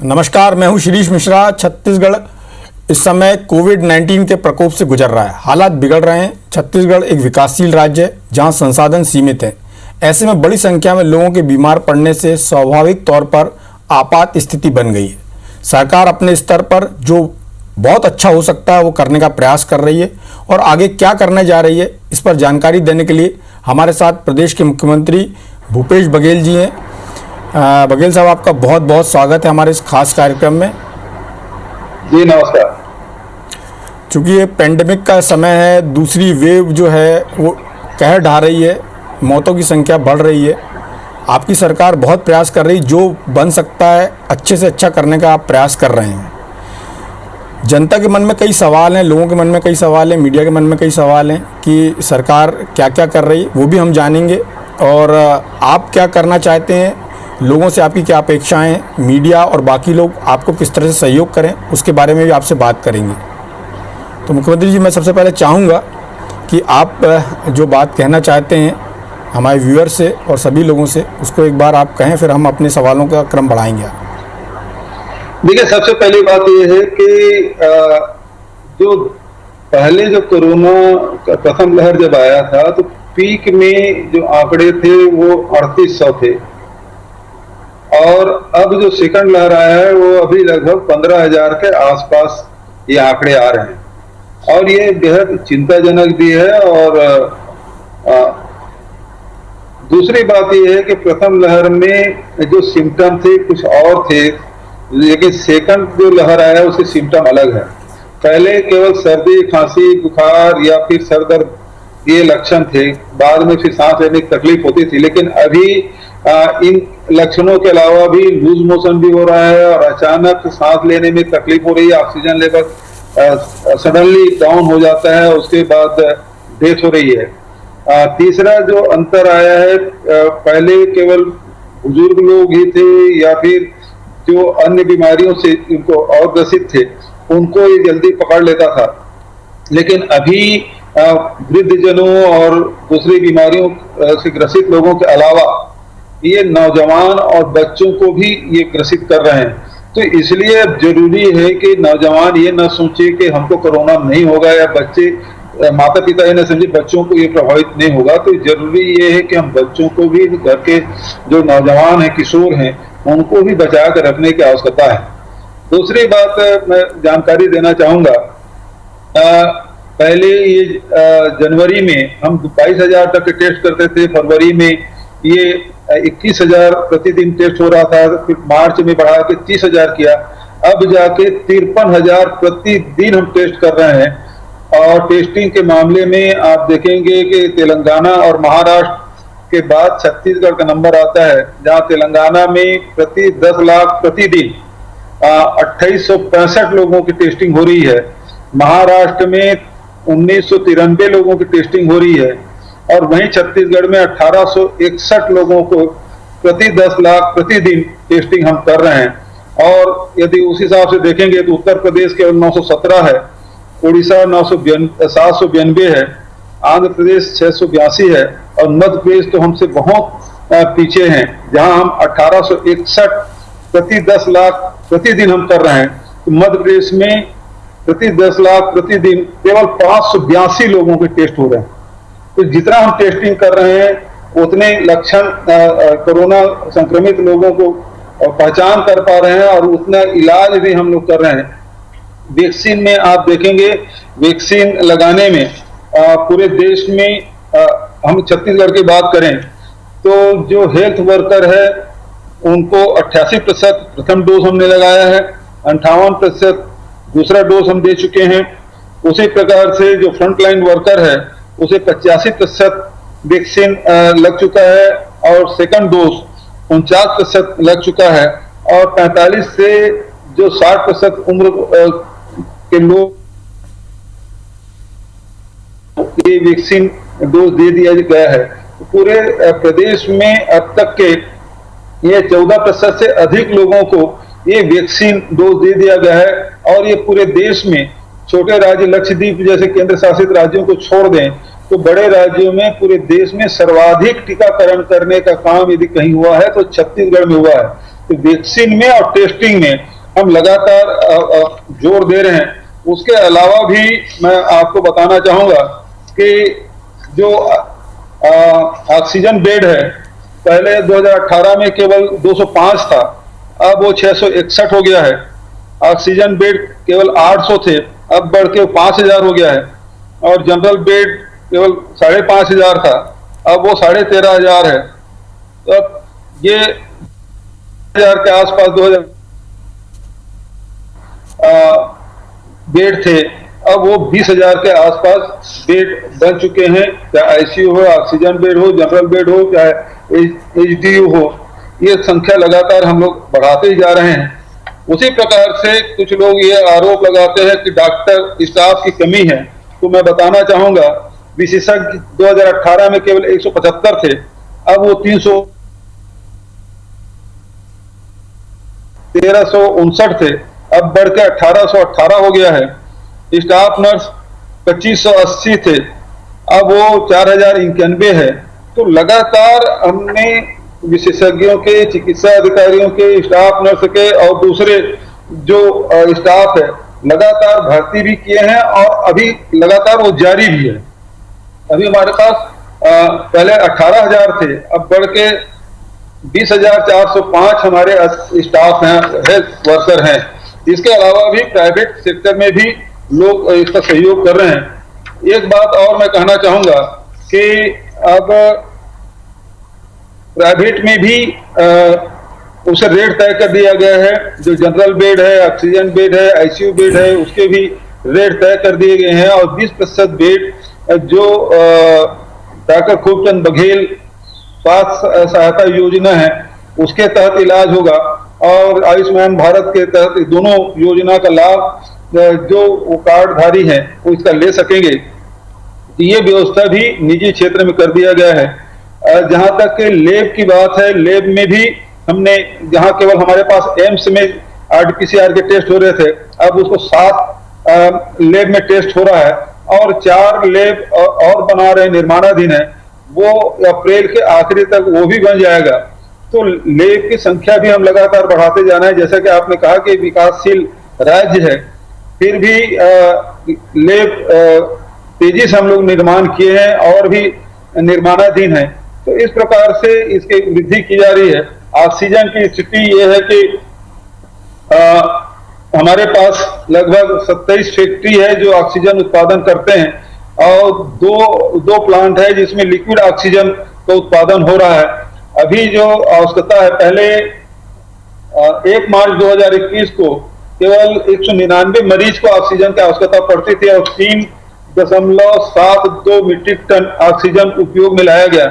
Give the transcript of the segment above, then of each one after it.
नमस्कार, मैं हूं शिरीष मिश्रा। छत्तीसगढ़ इस समय कोविड-19 के प्रकोप से गुजर रहा है। हालात बिगड़ रहे हैं। छत्तीसगढ़ एक विकासशील राज्य है जहां संसाधन सीमित हैं। ऐसे में बड़ी संख्या में लोगों के बीमार पड़ने से स्वाभाविक तौर पर आपात स्थिति बन गई है। सरकार अपने स्तर पर जो बहुत अच्छा हो सकता है वो करने का प्रयास कर रही है और आगे क्या करने जा रही है इस पर जानकारी देने के लिए हमारे साथ प्रदेश के मुख्यमंत्री भूपेश बघेल जी हैं। बघेल साहब, आपका बहुत बहुत स्वागत है हमारे इस खास कार्यक्रम में। जी नमस्कार। चूँकि ये पेंडेमिक का समय है, दूसरी वेव जो है वो कहर ढा रही है, मौतों की संख्या बढ़ रही है। आपकी सरकार बहुत प्रयास कर रही है, जो बन सकता है अच्छे से अच्छा करने का आप प्रयास कर रहे हैं। जनता के मन में कई सवाल हैं, लोगों के मन में कई सवाल हैं, मीडिया के मन में कई सवाल हैं कि सरकार क्या क्या कर रही है, वो भी हम जानेंगे। और आप क्या करना चाहते हैं, लोगों से आपकी क्या अपेक्षाएं हैं, मीडिया और बाकी लोग आपको किस तरह से सहयोग करें, उसके बारे में भी आपसे बात करेंगे। तो मुख्यमंत्री जी, मैं सबसे पहले चाहूँगा कि आप जो बात कहना चाहते हैं हमारे व्यूअर से और सभी लोगों से, उसको एक बार आप कहें, फिर हम अपने सवालों का क्रम बढ़ाएंगे। देखिए, सबसे पहली बात यह है कि जो पहले जो कोरोना का प्रथम लहर जब आया था तो पीक में जो आंकड़े थे वो 3800 थे और अब जो सेकंड लहर आया है वो अभी लगभग 15,000 के आसपास ये आंकड़े आ रहे हैं और ये बेहद चिंताजनक भी है। और दूसरी बात यह है कि प्रथम लहर में जो सिम्टम थे कुछ और थे, लेकिन सेकंड जो लहर आया उसके सिम्टम अलग है। पहले केवल सर्दी, खांसी, बुखार या फिर सर दर्द ये लक्षण थे, बाद में फिर सांस लेने की तकलीफ होती थी, लेकिन अभी इन लक्षणों के अलावा भी लूज मोशन भी हो रहा है और अचानक सांस लेने में तकलीफ हो रही है, ऑक्सीजन लेवल सडनली डाउन हो जाता है, उसके बाद डेथ हो रही है। तीसरा जो अंतर आया है, पहले केवल बुजुर्ग लोग ही थे या फिर जो अन्य बीमारियों से इनको और ग्रसित थे उनको ये जल्दी पकड़ लेता था, लेकिन अभी वृद्धजनों और दूसरी बीमारियों से ग्रसित लोगों के अलावा ये नौजवान और बच्चों को भी ये ग्रसित कर रहे हैं। तो इसलिए अब जरूरी है कि नौजवान ये न सोचे कि हमको कोरोना नहीं होगा या बच्चे, माता पिता ये न समझे बच्चों को ये प्रभावित नहीं होगा। तो जरूरी ये है कि हम बच्चों को भी, घर के जो नौजवान हैं, किशोर हैं, उनको भी बचा कर रखने की आवश्यकता है। दूसरी बात मैं जानकारी देना चाहूंगा, पहले ये जनवरी में हम 22,000 तक के टेस्ट करते थे, फरवरी में ये 21,000 प्रतिदिन टेस्ट हो रहा था, फिर मार्च में बढ़ा के 30,000 किया, अब जाके 53,000 प्रतिदिन हम टेस्ट कर रहे हैं। और टेस्टिंग के मामले में आप देखेंगे कि तेलंगाना और महाराष्ट्र के बाद छत्तीसगढ़ का नंबर आता है, जहां तेलंगाना में प्रति 10 लाख प्रतिदिन 2865 लोगों की टेस्टिंग हो रही है, महाराष्ट्र में 1993 लोगों की टेस्टिंग हो रही है और वहीं छत्तीसगढ़ में 1861 लोगों को प्रति 10 लाख प्रतिदिन टेस्टिंग हम कर रहे हैं। और यदि उस हिसाब से देखेंगे तो उत्तर प्रदेश केवल 917 है, उड़ीसा 792 है, आंध्र प्रदेश 682 है और मध्य प्रदेश तो हमसे बहुत पीछे हैं, जहां हम 1861 प्रति 10 लाख प्रतिदिन हम कर रहे हैं। तो मध्य प्रदेश में प्रति 10 लाख प्रतिदिन केवल 582 लोगों के टेस्ट हो रहे हैं। तो जितना हम टेस्टिंग कर रहे हैं उतने लक्षण कोरोना संक्रमित लोगों को पहचान कर पा रहे हैं और उतना इलाज भी हम लोग कर रहे हैं। वैक्सीन में आप देखेंगे, वैक्सीन लगाने में पूरे देश में हम छत्तीसगढ़ की बात करें तो जो हेल्थ वर्कर है उनको 88% प्रथम डोज हमने लगाया है, 58% दूसरा डोज हम दे चुके हैं। उसी प्रकार से जो फ्रंटलाइन वर्कर है उसे 85% वैक्सीन लग चुका है और सेकंड डोज 49% लग चुका है और 45 से जो 60% उम्र के लोग ये वैक्सीन डोज दे दिया गया है। पूरे प्रदेश में अब तक के ये 14% से अधिक लोगों को ये वैक्सीन डोज दे दिया गया है और ये पूरे देश में, छोटे राज्य लक्षद्वीप जैसे केंद्र शासित राज्यों को छोड़ दें तो बड़े राज्यों में पूरे देश में सर्वाधिक टीकाकरण करने का काम यदि कहीं हुआ है तो छत्तीसगढ़ में हुआ है। तो वैक्सीन में और टेस्टिंग में हम लगातार जोर दे रहे हैं। उसके अलावा भी मैं आपको बताना चाहूंगा कि जो ऑक्सीजन बेड है, पहले 2018 में केवल 205 था, अब वो 661 हो गया है। ऑक्सीजन बेड केवल 800 थे, अब बढ़ के 5000 हो गया है। और जनरल बेड केवल 5500 था, अब वो 13500 है। तो अब ये 2000 के आसपास 2000 बेड थे, अब वो 20,000 के आसपास बेड बन चुके हैं। चाहे आईसीयू हो, ऑक्सीजन बेड हो, जनरल बेड हो, चाहे एचडीयू हो, ये संख्या लगातार हम लोग बढ़ाते ही जा रहे हैं। उसी प्रकार से कुछ लोग ये आरोप लगाते हैं कि डॉक्टर स्टाफ की कमी है, तो मैं बताना चाहूंगा विशेषज्ञ 2018 में केवल 175 थे, अब वो 1359 थे, अब बढ़ के 1818 हो गया है। स्टाफ नर्स 2580 थे, अब वो 4091 है। तो लगातार हमने विशेषज्ञों के, चिकित्सा अधिकारियों के, स्टाफ नर्स के और दूसरे जो स्टाफ है लगातार भर्ती भी किए हैं और अभी लगातार वो जारी भी है। अभी हमारे पास पहले 18,000 थे, अब बढ़ के 20,405 हमारे स्टाफ हैं, हेल्थ वर्कर हैं। इसके अलावा भी प्राइवेट सेक्टर में भी लोग इसका सहयोग कर रहे हैं। एक बात और मैं कहना चाहूंगा कि अब प्राइवेट में भी उसे रेट तय कर दिया गया है। जो जनरल बेड है, ऑक्सीजन बेड है, आईसीयू बेड है, उसके भी रेट तय कर दिए गए हैं। और 20% बेड जो डॉक्टर खूबचंद बघेल स्वास्थ्य सहायता योजना है उसके तहत इलाज होगा, और आयुष्मान भारत के तहत दोनों योजना का लाभ जो वो कार्डधारी हैं वो इसका ले सकेंगे। ये व्यवस्था भी निजी क्षेत्र में कर दिया गया है। जहां तक लैब की बात है, लैब में भी हमने, जहां केवल हमारे पास एम्स में आरटीपीसीआर के टेस्ट हो रहे थे, अब उसको 7 लैब में टेस्ट हो रहा है और 4 लैब और बना रहे, निर्माणाधीन है। वो अप्रैल के आखिरी तक वो भी बन जाएगा। तो लैब की संख्या भी हम लगातार बढ़ाते जाना है। जैसा कि आपने कहा कि विकासशील राज्य है, फिर भी लैब तेजी से हम लोग निर्माण किए हैं और भी निर्माणाधीन है। तो इस प्रकार से इसकी वृद्धि की जा रही है। ऑक्सीजन की स्थिति यह है कि हमारे पास लगभग 27 फैक्ट्री है जो ऑक्सीजन उत्पादन करते हैं, और दो प्लांट है जिसमें लिक्विड ऑक्सीजन का उत्पादन हो रहा है। अभी जो आवश्यकता है, पहले 1 मार्च 2021 को केवल 199 मरीज को ऑक्सीजन की आवश्यकता पड़ती थी और 3.72 मीट्रिक टन ऑक्सीजन उपयोग में लाया गया।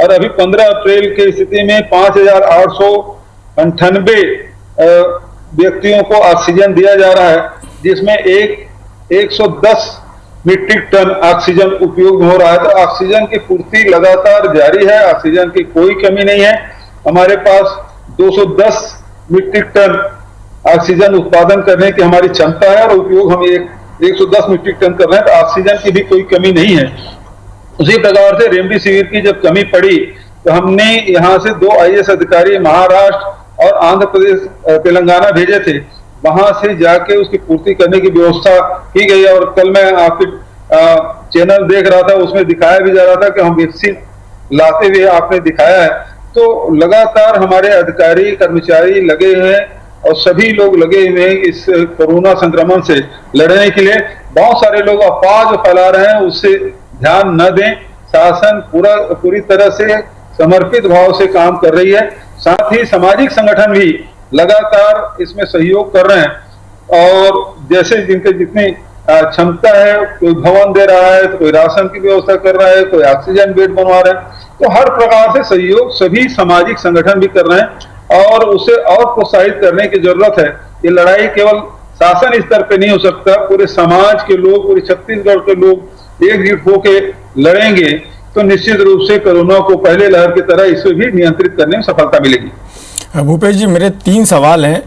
और अभी 15 अप्रैल की स्थिति में 5,898 व्यक्तियों को ऑक्सीजन दिया जा रहा है, जिसमें 110 मीट्रिक टन ऑक्सीजन उपयोग हो रहा है। तो ऑक्सीजन की पूर्ति लगातार जारी है, ऑक्सीजन की कोई कमी नहीं है। हमारे पास 210 मीट्रिक टन ऑक्सीजन उत्पादन करने की हमारी क्षमता है और उपयोग हम 110 मीट्रिक टन कर रहे हैं। तो ऑक्सीजन की भी कोई कमी नहीं है। उसी प्रकार से रेमडेसिविर की जब कमी पड़ी तो हमने यहाँ से 2 आईएएस अधिकारी महाराष्ट्र और आंध्र प्रदेश, तेलंगाना भेजे थे। वहां से जाके उसकी पूर्ति करने की व्यवस्था की गई। और कल मैं आपके चैनल देख रहा था, उसमें दिखाया भी जा रहा था कि हम वैक्सीन लाते हुए आपने दिखाया है। तो लगातार हमारे अधिकारी कर्मचारी लगे हैं और सभी लोग लगे हुए हैं इस कोरोना संक्रमण से लड़ने के लिए। बहुत सारे लोग अफवाह जो फैला रहे हैं उससे ध्यान न दें। शासन पूरी तरह से समर्पित भाव से काम कर रही है। साथ ही सामाजिक संगठन भी लगातार इसमें सहयोग कर रहे हैं, और जैसे जिनके जितनी क्षमता है, कोई भवन दे रहा है, तो कोई राशन की व्यवस्था कर रहा है, कोई ऑक्सीजन बेड बनवा रहा है। तो हर प्रकार से सहयोग सभी सामाजिक संगठन भी कर रहे हैं और उसे और प्रोत्साहित करने की जरूरत है। ये लड़ाई केवल शासन स्तर पे नहीं हो सकता, पूरे समाज के लोग, पूरे छत्तीसगढ़ के लोग एकजुट होके लड़ेंगे तो निश्चित रूप से कोरोना को पहले लहर की तरह इसे भी नियंत्रित करने में सफलता मिलेगी। भूपेश जी, मेरे 3 सवाल हैं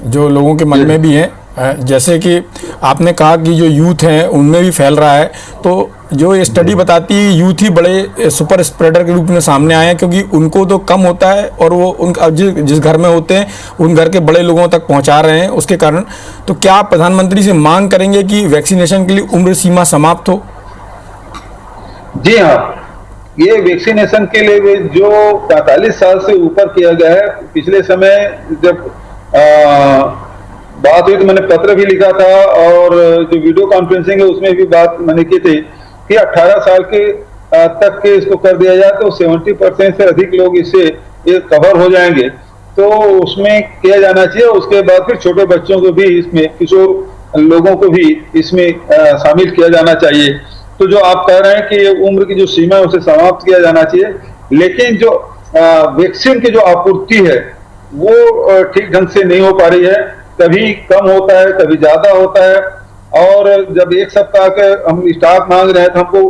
जो लोगों के मन में भी हैं। जैसे कि आपने कहा कि जो यूथ हैं उनमें भी फैल रहा है, तो जो ये स्टडी बताती है यूथ ही बड़े सुपर स्प्रेडर के रूप में सामने आए हैं, क्योंकि उनको तो कम होता है और वो उन जिस घर में होते हैं उन घर के बड़े लोगों तक पहुंचा रहे हैं उसके कारण। तो क्या आप प्रधानमंत्री से मांग करेंगे कि वैक्सीनेशन के लिए उम्र सीमा समाप्त हो? जी हाँ, ये वैक्सीनेशन के लिए जो 45 साल से ऊपर किया गया है, पिछले समय जब बात हुई तो मैंने पत्र भी लिखा था और जो वीडियो कॉन्फ्रेंसिंग है उसमें भी बात मैंने की थी कि 18 साल के तक के इसको कर दिया जाए तो 70% से अधिक लोग इससे ये कवर हो जाएंगे, तो उसमें किया जाना चाहिए। उसके बाद फिर छोटे बच्चों को भी इसमें, किशोर लोगों को भी इसमें शामिल किया जाना चाहिए। तो जो आप कह रहे हैं कि ये उम्र की जो सीमा है उसे समाप्त किया जाना चाहिए, लेकिन जो वैक्सीन की जो आपूर्ति है वो ठीक ढंग से नहीं हो पा रही है, कभी कम होता है कभी ज्यादा होता है। और जब एक सप्ताह के हम स्टॉक मांग रहे हैं तो हमको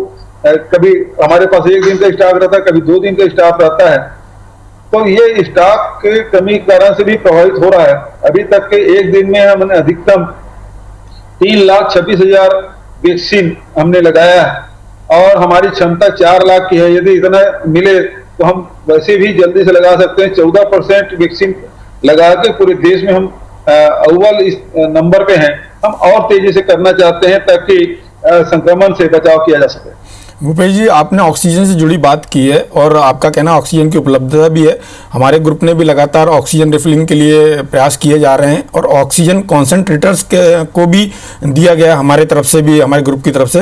कभी हमारे पास एक दिन का स्टॉक रहता है, कभी 2 दिन का स्टॉक रहता है, तो ये स्टॉक के कमी कारण से भी प्रभावित हो रहा है। अभी तक के एक दिन में हमने अधिकतम 3,26,000 वैक्सीन हमने लगाया है और हमारी क्षमता 4 लाख की है। यदि इतना मिले तो हम वैसे भी जल्दी से लगा सकते हैं। 14% वैक्सीन लगा के पूरे देश में हम अव्वल इस नंबर पे हैं। हम और तेजी से करना चाहते हैं ताकि संक्रमण से बचाव किया जा सके। भूपेश जी, आपने ऑक्सीजन से जुड़ी बात की है और आपका कहना ऑक्सीजन की उपलब्धता भी है। हमारे ग्रुप ने भी लगातार ऑक्सीजन रिफिलिंग के लिए प्रयास किए जा रहे हैं और ऑक्सीजन कॉन्सेंट्रेटर्स को भी दिया गया हमारे तरफ से भी, हमारे ग्रुप की तरफ से।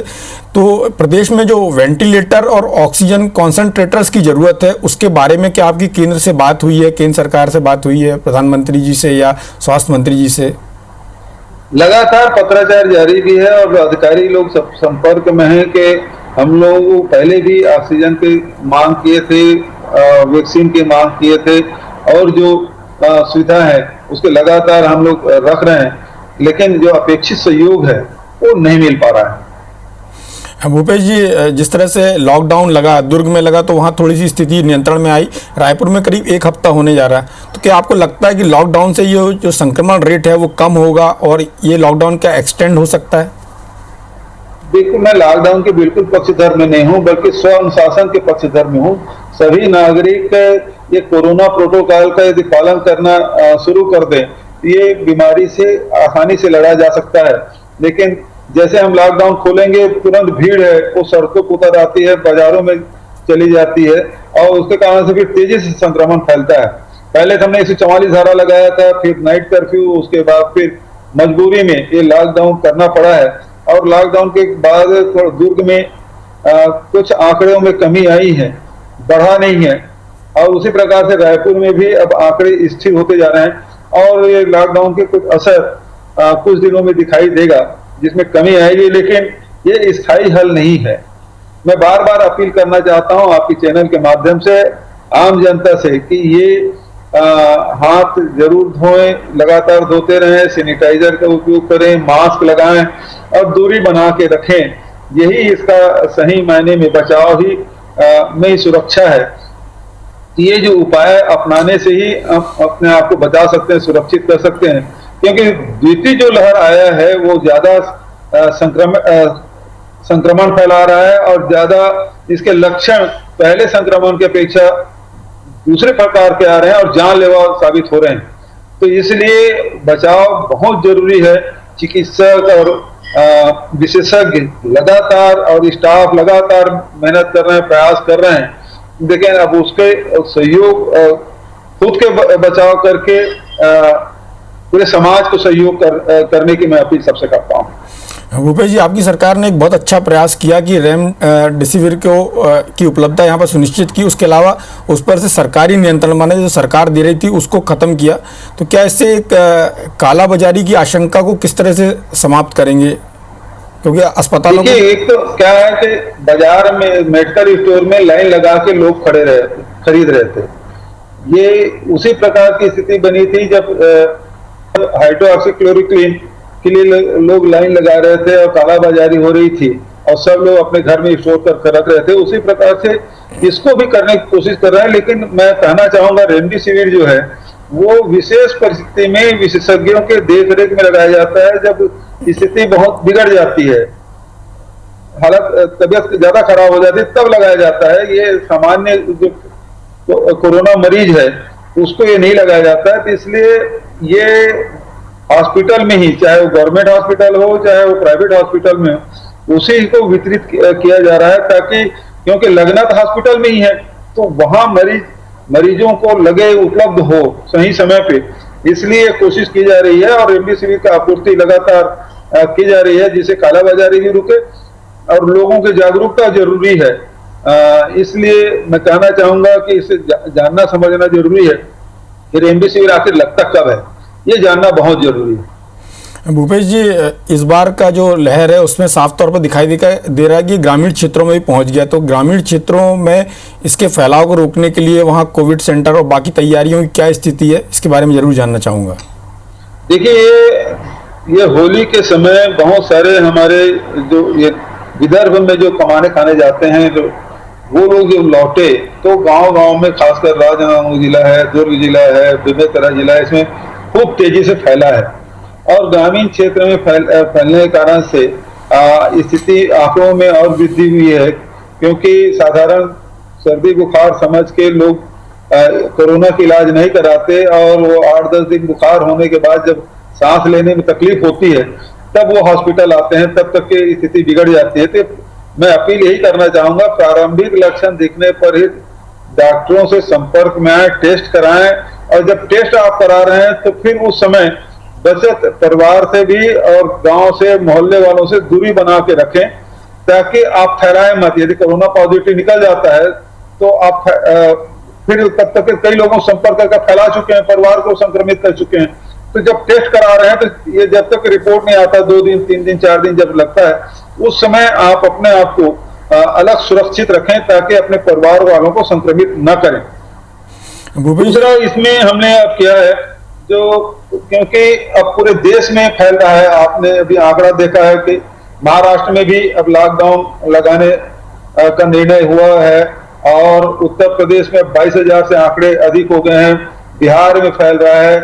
तो प्रदेश में जो वेंटिलेटर और ऑक्सीजन कॉन्सेंट्रेटर्स की ज़रूरत है उसके बारे में क्या आपकी केंद्र से बात हुई है, केंद्र सरकार से बात हुई है, प्रधानमंत्री जी से या स्वास्थ्य मंत्री जी से? लगातार पत्राचार जारी भी है और अधिकारी लोग सब संपर्क में हैं कि हम लोग पहले भी ऑक्सीजन की मांग किए थे, वैक्सीन की मांग किए थे और जो सुविधा है उसके लगातार हम लोग रख रहे हैं, लेकिन जो अपेक्षित सहयोग है वो नहीं मिल पा रहा है। भूपेश जी, जिस तरह से लॉकडाउन लगा, दुर्ग में लगा तो वहाँ थोड़ी सी स्थिति नियंत्रण में आई, रायपुर में करीब 1 हफ्ता होने जा रहा है, तो क्या आपको लगता है कि लॉकडाउन से ये जो संक्रमण रेट है वो कम होगा और ये लॉकडाउन क्या एक्सटेंड हो सकता है? देखो, मैं लॉकडाउन के बिल्कुल पक्षधर में नहीं हूँ, बल्कि स्व अनुशासन के पक्षधर में हूँ। सभी नागरिक ये कोरोना प्रोटोकॉल का यदि पालन करना शुरू कर दें, ये बीमारी से आसानी से लड़ा जा सकता है। लेकिन जैसे हम लॉकडाउन खोलेंगे तुरंत भीड़ है वो सड़कों पर उतर आती है, बाजारों में चली जाती है और उसके कारण से फिर तेजी से संक्रमण फैलता है। पहले तो हमने 144 धारा लगाया था, फिर नाइट कर्फ्यू, उसके बाद फिर मजबूरी में ये लॉकडाउन करना पड़ा है। और लॉकडाउन के बाद दुर्ग में कुछ आंकड़ों में कमी आई है, बढ़ा नहीं है। और उसी प्रकार से रायपुर में भी अब आंकड़े स्थिर होते जा रहे हैं और ये लॉकडाउन के कुछ असर कुछ दिनों में दिखाई देगा जिसमें कमी आएगी, लेकिन ये स्थायी हल नहीं है। मैं बार बार अपील करना चाहता हूं आपके चैनल के माध्यम से आम जनता से कि ये हाथ जरूर धोएं, लगातार धोते रहें, सैनिटाइजर का उपयोग करें, मास्क लगाएं और दूरी बना के रखें। यही इसका सही मायने में बचाव ही में सुरक्षा है। ये जो उपाय अपनाने से ही हम अपने आप को बचा सकते हैं, सुरक्षित कर सकते हैं, क्योंकि द्वितीय जो लहर आया है वो ज्यादा संक्रमण फैला रहा है और ज्यादा इसके लक्षण पहले संक्रमण की अपेक्षा दूसरे प्रकार के आ रहे हैं और जानलेवा साबित हो रहे हैं। तो इसलिए बचाव बहुत जरूरी है। चिकित्सक और विशेषज्ञ लगातार और स्टाफ लगातार मेहनत कर रहे हैं, प्रयास कर रहे हैं, लेकिन अब उसके सहयोग खुद के बचाव करके पूरे समाज को सहयोग करने की मैं अपील सबसे करता हूँ। भूपेश जी, आपकी सरकार ने एक बहुत अच्छा प्रयास किया कि रेमडेसिविर की उपलब्धता यहाँ पर सुनिश्चित की, उसके अलावा उस पर से सरकारी नियंत्रण माने जो सरकार दे रही थी उसको खत्म किया। तो क्या इससे एक कालाबाजारी की आशंका को किस तरह से समाप्त करेंगे? क्योंकि अस्पतालों में एक तो क्या है कि बाजार में मेडिकल स्टोर में लाइन लगा के लोग खरीद रहे थे। ये उसी प्रकार की स्थिति बनी थी जब हाइड्रोक्सीक्लोरोक्विन के लिए लोग लाइन लगा रहे थे और कालाबाजारी हो रही थी और सब लोग अपने घर में स्टोर कर रख रहे थे। उसी प्रकार से इसको भी करने की कोशिश कर रहे हैं। लेकिन मैं कहना चाहूंगा रेमडेसिविर जो है वो विशेष परिस्थिति में विशेषज्ञों के देखरेख में लगाया जाता है, जब स्थिति बहुत बिगड़ जाती है, हालत तबीयत ज्यादा खराब हो जाती है, तब लगाया जाता है। ये सामान्य जो कोरोना मरीज है उसको ये नहीं लगाया जाता है। तो इसलिए ये हॉस्पिटल में ही, चाहे वो गवर्नमेंट हॉस्पिटल हो चाहे वो प्राइवेट हॉस्पिटल में हो, उसी को वितरित किया जा रहा है, ताकि क्योंकि लगना तो हॉस्पिटल में ही है, तो वहां मरीजों को लगे, उपलब्ध हो सही समय पे, इसलिए कोशिश की जा रही है। और रेमडेसिविर का आपूर्ति लगातार की जा रही है, जिससे कालाबाजारी भी रुके और लोगों की जागरूकता जरूरी है। इसलिए मैं कहना चाहूंगा कि इसे जानना समझना जरूरी है कि रेमडेसिविर आखिर लगता कब है, ये जानना बहुत जरूरी है। भूपेश जी, इस बार का जो लहर है उसमें साफ तौर पर दिखाई दे रहा है कि ग्रामीण क्षेत्रों में भी पहुंच गया। तो ग्रामीण क्षेत्रों में इसके फैलाव को रोकने के लिए वहां कोविड सेंटर और बाकी तैयारियों की क्या स्थिति है, इसके बारे में जरूर जानना चाहूंगा। देखिए, ये होली के समय बहुत सारे हमारे जो ये विदर्भ में जो कमाने खाने जाते हैं, जो वो लोग जो लौटे, तो गांव-गांव में, खासकर राजनांदगांव जिला है, दुर्ग जिला है, बेमेतरा जिला है, इसमें खूब तेजी से फैला है। और ग्रामीण क्षेत्र में फैलने के कारण से स्थिति आंकड़ों में और वृद्धि हुई है, क्योंकि साधारण सर्दी बुखार समझ के लोग कोरोना का इलाज नहीं कराते, और वो 8-10 दिन बुखार होने के बाद जब सांस लेने में तकलीफ होती है तब वो हॉस्पिटल आते हैं, तब तक की स्थिति बिगड़ जाती है। तो मैं अपील यही करना चाहूंगा, प्रारंभिक लक्षण दिखने पर ही डॉक्टरों से संपर्क में आए, टेस्ट कराएं, और जब टेस्ट आप करा रहे हैं तो फिर उस समय बचत परिवार से भी और गांव से, मोहल्ले वालों से दूरी बना के रखें, ताकि आप फैलाएं मत। यदि कोरोना पॉजिटिव निकल जाता है तो आप फिर तब तक कई लोगों संपर्क करके फैला चुके हैं, परिवार को संक्रमित कर चुके हैं। तो जब टेस्ट करा रहे हैं तो ये जब तक रिपोर्ट नहीं आता, 2 दिन 3 दिन 4 दिन जब लगता है, उस समय आप अपने आप को अलग सुरक्षित रखें, ताकि अपने परिवार वालों को संक्रमित न करें। दूसरा इसमें हमने अब किया है, जो क्योंकि अब पूरे देश में फैल रहा है, आपने अभी आंकड़ा देखा है कि महाराष्ट्र में भी अब लॉकडाउन लगाने का निर्णय हुआ है, और उत्तर प्रदेश में 22,000 से आंकड़े अधिक हो गए हैं, बिहार में फैल रहा है,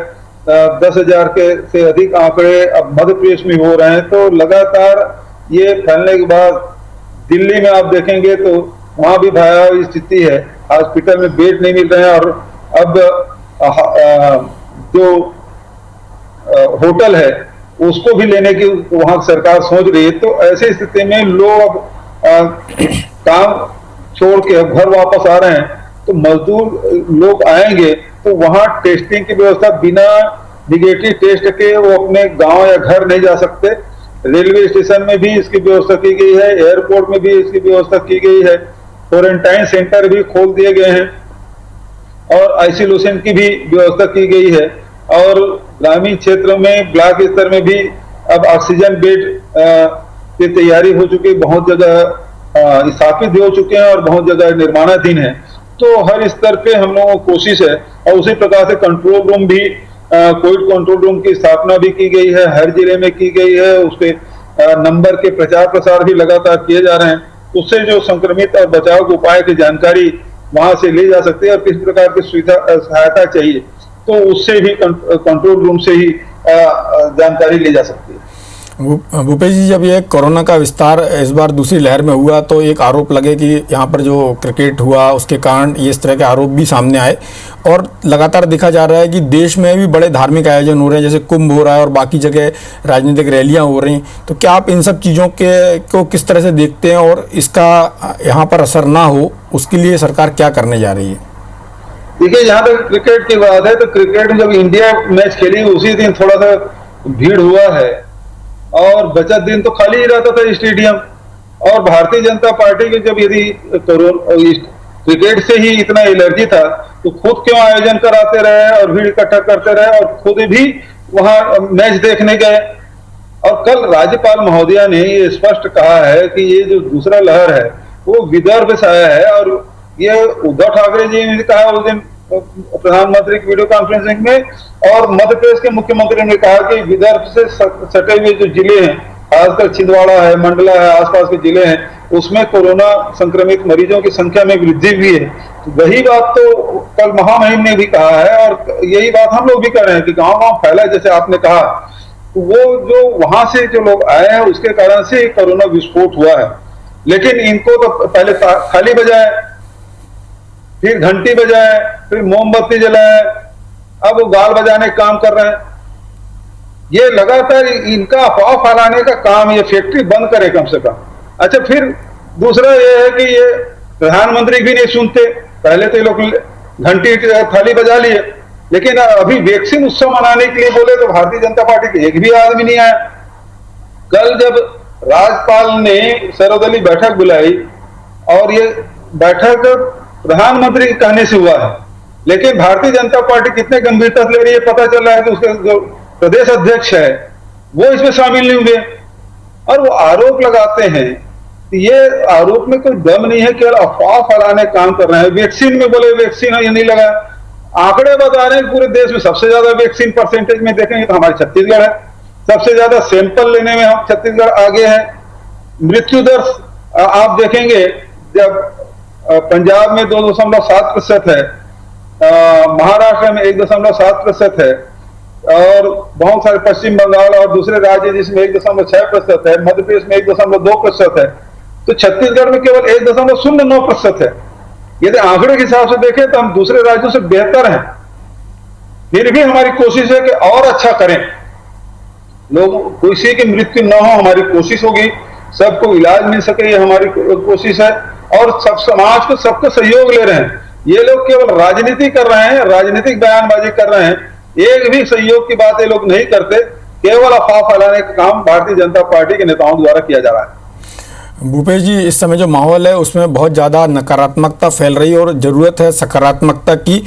10,000 के से अधिक आंकड़े अब मध्य प्रदेश में हो रहे हैं। तो लगातार ये फैलने के बाद दिल्ली में आप देखेंगे तो वहां भी भयावह स्थिति है, हॉस्पिटल में बेड नहीं मिल रहे हैं, और अब जो होटल है उसको भी लेने की वहां सरकार सोच रही है। तो ऐसी स्थिति में लोग काम छोड़ के अब घर वापस आ रहे हैं, तो मजदूर लोग आएंगे तो वहां टेस्टिंग की व्यवस्था, बिना निगेटिव टेस्ट के वो अपने गांव या घर नहीं जा सकते। रेलवे स्टेशन में भी इसकी व्यवस्था की गई है, एयरपोर्ट में भी इसकी व्यवस्था की गई है, क्वारंटाइन सेंटर भी खोल दिए गए हैं, और आइसोलेशन की भी व्यवस्था की गई है। और ग्रामीण क्षेत्रों में ब्लॉक स्तर में भी अब ऑक्सीजन बेड की तैयारी हो चुकी है, बहुत जगह स्थापित हो चुके हैं और बहुत जगह निर्माणाधीन है। तो हर स्तर पे हम लोगों को कोशिश है, और उसी प्रकार से कंट्रोल रूम भी, कोविड कंट्रोल रूम की स्थापना भी की गई है, हर जिले में की गई है। उसके नंबर के प्रचार प्रसार भी लगातार किए जा रहे हैं, उससे जो संक्रमित और बचाव के उपाय की जानकारी वहां से ली जा सकती है, और किस प्रकार की सुविधा सहायता चाहिए तो उससे भी कंट्रोल रूम से ही जानकारी ली जा सकती है। भूपेश जी, जब ये कोरोना का विस्तार इस बार दूसरी लहर में हुआ तो एक आरोप लगे कि यहाँ पर जो क्रिकेट हुआ उसके कारण ये इस तरह के आरोप भी सामने आए, और लगातार देखा जा रहा है कि देश में भी बड़े धार्मिक आयोजन हो रहे हैं, जैसे कुंभ हो रहा है और बाकी जगह राजनीतिक रैलियाँ हो रही। तो क्या आप इन सब चीज़ों को किस तरह से देखते हैं, और इसका यहाँ पर असर ना हो उसके लिए सरकार क्या करने जा रही है? देखिए, जहाँ तक क्रिकेट की बात है, तो क्रिकेट में जब इंडिया मैच खेली उसी दिन थोड़ा सा भीड़ हुआ है, और बचा दिन तो खाली ही रहता था स्टेडियम। और भारतीय जनता पार्टी के जब यदि क्रिकेट से ही इतना एलर्जी था तो खुद क्यों आयोजन कराते रहे और भीड़ इकट्ठा करते रहे, और खुद भी वहां मैच देखने गए। और कल राज्यपाल महोदया ने ये स्पष्ट कहा है कि ये जो दूसरा लहर है वो विदर्भ से आया है, और ये उद्धव ठाकरे जी ने कहा उस दिन प्रधानमंत्री की वीडियो कॉन्फ्रेंसिंग में, और मध्य प्रदेश के मुख्यमंत्री ने कहा कि विदर्भ से सटे हुए जो जिले हैं, खासकर छिंदवाड़ा है, मंडला है, आसपास के जिले हैं, उसमें कोरोना संक्रमित मरीजों की संख्या में वृद्धि हुई है, वही बात तो कल महामहिम ने भी कहा है और यही बात हम लोग भी कर रहे हैं कि गांव गांव फैला, जैसे आपने कहा। तो वो जो वहां से जो लोग आए हैं उसके कारण से कोरोना विस्फोट हुआ है। लेकिन इनको तो पहले थाली बजाए, फिर घंटी बजाए, फिर मोमबत्ती जलाए, अब वो गाल बजाने का काम कर रहे हैं। ये लगातार इनका अफवाह फैलाने का काम, ये फैक्ट्री बंद करे कम से कम। अच्छा, फिर दूसरा ये है कि ये प्रधानमंत्री भी नहीं सुनते। पहले तो ये लोग घंटी थाली बजा लिए, लेकिन अभी वैक्सीन उत्सव मनाने के लिए बोले तो भारतीय जनता पार्टी के एक भी आदमी नहीं आया। कल जब राज्यपाल ने सर्वदलीय बैठक बुलाई और ये बैठक प्रधानमंत्री के कहने से हुआ है, लेकिन भारतीय जनता पार्टी कितने गंभीरता से ले रही है पता चल रहा है कि उसके जो प्रदेश अध्यक्ष है वो इसमें शामिल नहीं हुए। और वो आरोप लगाते हैं, ये आरोप में कोई दम नहीं है, केवल अफवाह फैलाने काम कर रहे हैं। वैक्सीन में बोले वैक्सीन ये नहीं लगा, आंकड़े बता रहे हैं पूरे देश में सबसे ज्यादा वैक्सीन परसेंटेज में देखेंगे तो हमारे छत्तीसगढ़ है, सबसे ज्यादा सैंपल लेने में हम छत्तीसगढ़ आगे है। मृत्यु दर आप देखेंगे, जब पंजाब में 2.7% है, महाराष्ट्र में 1.7% है, और बहुत सारे पश्चिम बंगाल और दूसरे राज्य जिसमें 1.6% है, मध्य प्रदेश में 1.2% है, तो छत्तीसगढ़ में केवल 1.09% है। यदि आंकड़े के हिसाब से देखें तो हम दूसरे राज्यों से बेहतर हैं। फिर भी हमारी कोशिश है कि और अच्छा करें, लोग किसी की मृत्यु न हो, हमारी कोशिश होगी, सबको इलाज मिल सके, ये हमारी कोशिश है। और सब समाज को सबको सहयोग ले रहे हैं। ये लोग केवल राजनीति कर रहे हैं, राजनीतिक बयानबाजी कर रहे हैं, एक भी सहयोग की बात ये लोग नहीं करते, केवल अफवाह फैलाने का काम भारतीय जनता पार्टी के नेताओं द्वारा किया जा रहा है। भूपेश जी, इस समय जो माहौल है उसमें बहुत ज़्यादा नकारात्मकता फैल रही है और ज़रूरत है सकारात्मकता की,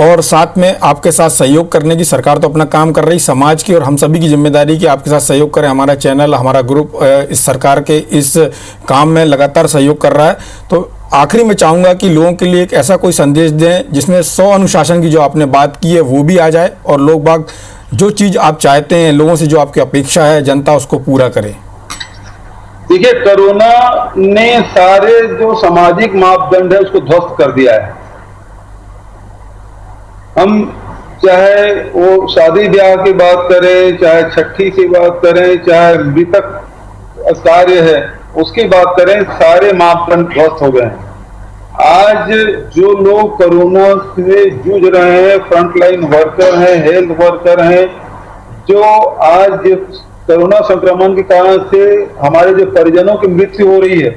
और साथ में आपके साथ सहयोग करने की। सरकार तो अपना काम कर रही, समाज की और हम सभी की जिम्मेदारी की आपके साथ सहयोग करें। हमारा चैनल, हमारा ग्रुप इस सरकार के इस काम में लगातार सहयोग कर रहा है। तो आखिरी में चाहूँगा कि लोगों के लिए एक ऐसा कोई संदेश दें जिसमें 100 अनुशासन की जो आपने बात की है वो भी आ जाए, और लोग बाग जो चीज़ आप चाहते हैं, लोगों से जो आपकी अपेक्षा है, जनता उसको पूरा करे। देखिए, कोरोना ने सारे जो सामाजिक मापदंड है उसको ध्वस्त कर दिया है। हम चाहे वो शादी ब्याह की बात करें, चाहे छठी की बात करें, चाहे मृतक कार्य है उसकी बात करें, सारे मापदंड ध्वस्त हो गए हैं। आज जो लोग कोरोना से जूझ रहे हैं, फ्रंटलाइन वर्कर हैं, हेल्थ वर्कर हैं, जो आज कोरोना संक्रमण के कारण से हमारे जो परिजनों की मृत्यु हो रही है,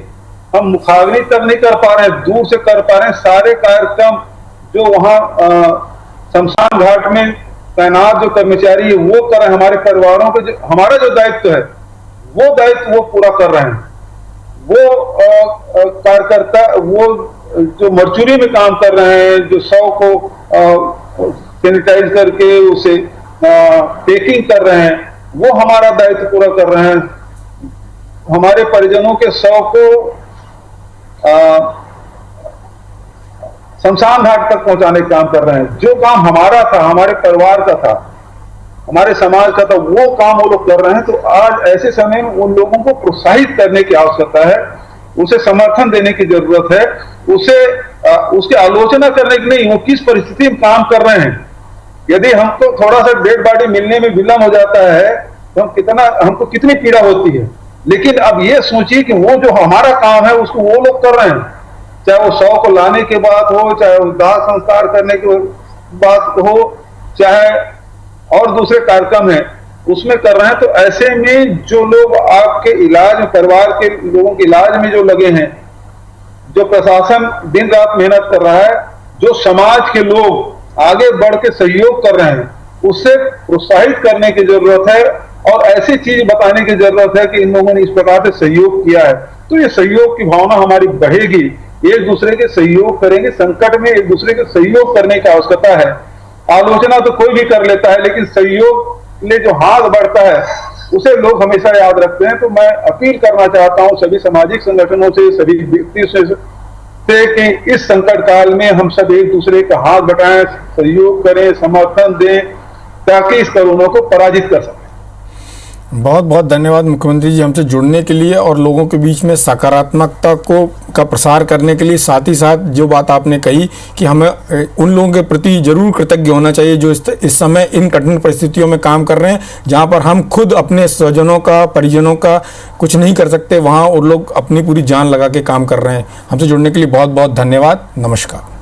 हम मुखाग्नि तक नहीं कर पा रहे हैं, दूर से कर पा रहे हैं। सारे कार्यक्रम जो वहां शमशान घाट में तैनात जो कर्मचारी है वो कर रहे हैं, हमारे परिवारों के हमारा जो दायित्व है वो दायित्व वो पूरा कर रहे हैं। वो कार्यकर्ता वो जो मर्चुरी में काम कर रहे हैं, जो शव को सैनिटाइज करके उसे पैकिंग कर रहे हैं, वो हमारा दायित्व पूरा कर रहे हैं। हमारे परिजनों के शव को शमशान घाट तक पहुंचाने का काम कर रहे हैं। जो काम हमारा था, हमारे परिवार का था, हमारे समाज का था, वो काम वो लोग कर रहे हैं। तो आज ऐसे समय में उन लोगों को प्रोत्साहित करने की आवश्यकता है, उसे समर्थन देने की जरूरत है, उसे उसकी आलोचना करने की नहीं, वो किस परिस्थिति में काम कर रहे हैं। यदि हमको थोड़ा सा डेड बॉडी मिलने में विलंब हो जाता है तो हमको कितनी पीड़ा होती है। लेकिन अब ये सोचिए कि वो जो हमारा काम है उसको वो लोग कर रहे हैं, चाहे वो शव को लाने के बाद हो, चाहे वो दाह संस्कार करने की बात हो, चाहे और दूसरे कार्यक्रम है उसमें कर रहे हैं। तो ऐसे में जो लोग आपके इलाज में, परिवार के लोगों के इलाज में जो लगे हैं, जो प्रशासन दिन रात मेहनत कर रहा है, जो समाज के लोग आगे बढ़ के सहयोग कर रहे हैं, उससे प्रोत्साहित करने की जरूरत है और ऐसी चीज बताने की जरूरत है कि इन लोगों ने इस प्रकार से सहयोग किया है। तो ये सहयोग की भावना हमारी बढ़ेगी, एक दूसरे के सहयोग करेंगे, संकट में एक दूसरे के सहयोग करने की आवश्यकता है। आलोचना तो कोई भी कर लेता है, लेकिन सहयोग में जो हाथ बढ़ता है उसे लोग हमेशा याद रखते हैं। तो मैं अपील करना चाहता हूं सभी सामाजिक संगठनों से, सभी व्यक्तियों से कि इस संकट काल में हम सब एक दूसरे का हाथ बढ़ाएं, सहयोग करें, समर्थन दें, ताकि इस कोरोना को पराजित कर सकें। बहुत बहुत धन्यवाद मुख्यमंत्री जी हमसे जुड़ने के लिए और लोगों के बीच में सकारात्मकता को का प्रसार करने के लिए। साथ ही साथ जो बात आपने कही कि हमें उन लोगों के प्रति जरूर कृतज्ञ होना चाहिए जो इस समय इन कठिन परिस्थितियों में काम कर रहे हैं, जहां पर हम खुद अपने स्वजनों का, परिजनों का कुछ नहीं कर सकते, वहां उन लोग अपनी पूरी जान लगा के काम कर रहे हैं। हमसे जुड़ने के लिए बहुत बहुत धन्यवाद। नमस्कार।